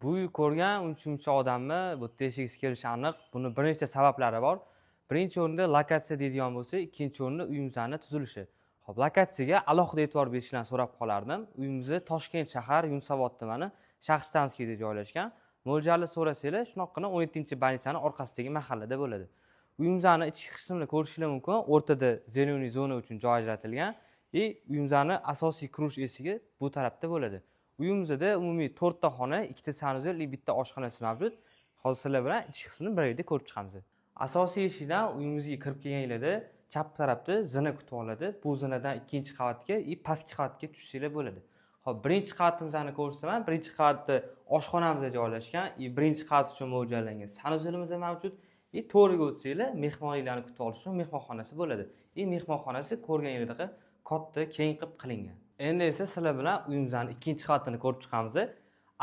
Bu uy ko'rgan uncha-muncha odamni bu yerda yashagisi kelishi aniq. Buni bir nechta sabablari bor. Birinchi o'rinda lokatsiya deydigan bo'lsa, ikkinchi o'rinda uyimizning tuzilishi. Xo'p, lokatsiyaga alohida e'tibor berishni so'rab qolardim. Uyimiz Toshkent shahar, Yunusobod tumani, Shahrstanskiyda joylashgan. Mo'ljali so'rasanglar, shunaqqina 17-больницаning orqasidagi mahallada bo'ladi. Uyimizning ichki qismini ko'rishingiz mumkin. O'rtada zeleniy zona uchun joy ajratilgan. Uyimizning asosiy kirish eshigi bu tarafda bo'ladi. Uyimizda umumiy 4 ta xona, 2 ta sanuzel, bitta oshxonasi mavjud. Hozir sizlar bilan ichki qismini birgalikda ko'rib chiqamiz. Asosiy eshikdan uyimizga kirib kelganinglarda chap tarafda zina kutib oladi. Bu zinadan ikkinchi qavatga, pastki qavatga tushsanglar bo'ladi. Xo'p, birinchi qavatimizni ko'rsataman. Birinchi qavatda oshxonamiz joylashgan, birinchi qavat uchun mo'ljallangan sanuzelimiz mavjud. To'riga o'tsanglar, mehmonlarni kutib olish uchun mehmonxonasi bo'ladi. Mehmonxonasi ko'rganingizdek katta, keng qilib qilingan. Endi esa sizlar bilan uyimizning ikkinchi qavatini ko'rib chiqamiz.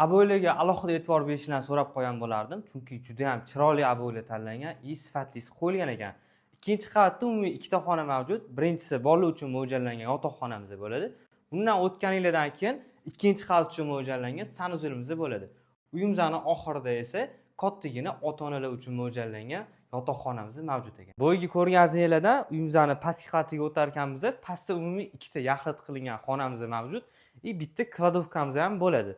Aboylarga alohida e'tibor berishni so'rab qo'ygan bo'lardim, chunki juda ham chiroyli aboylar tanlangan, sifatlisi qo'yilgan ekan. Ikkinchi qavatda umumiy ikkita xona mavjud. Birinchisi bolalar uchun mo'ljallangan yotoqxonamiz bo'ladi. Bundan o'tganinglardan keyin ikkinchi qavat uchun mo'ljallangan sanuzelimiz bo'ladi. Uyimizning oxirida esa kattagina ota-onalar uchun mo'ljallangan yotoqxonamiz mavjud ekan. Bo'yiga ko'rganingizlardan uyimizning pastki qavatiga o'tarkanmiz, pastda umumiy ikkita yaxlit qilingan xonamiz mavjud, bitta kladovkamiz ham bo'ladi.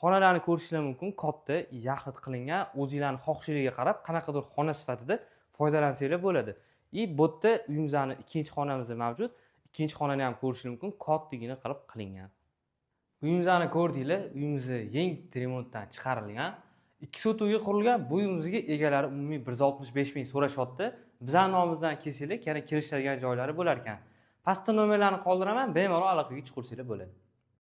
Xonalarni ko'rishingiz mumkin, katta, yaxlit qilingan, o'zingizlarning xohishingizga qarab qanaqadir xona sifatida foydalansanglar bo'ladi. Bu yerda uyimizning ikkinchi xonamiz mavjud. Ikkinchi xonani ham ko'rishingiz mumkin, kattagina qilib qilingan. Uyimizni ko'rdinglar, uyimiz yangi remontdan chiqarilgan. 2 sotuvga qurilgan. Bu uyimizga egalari umumiy 165 ming so'rashyapti. Bizning nomimizdan kelsanglar, yana kirishadigan joylari bo'lar ekan. Pastda nomerlarni qoldiraman, bemalol aloqaga chiqarsanglar bo'ladi.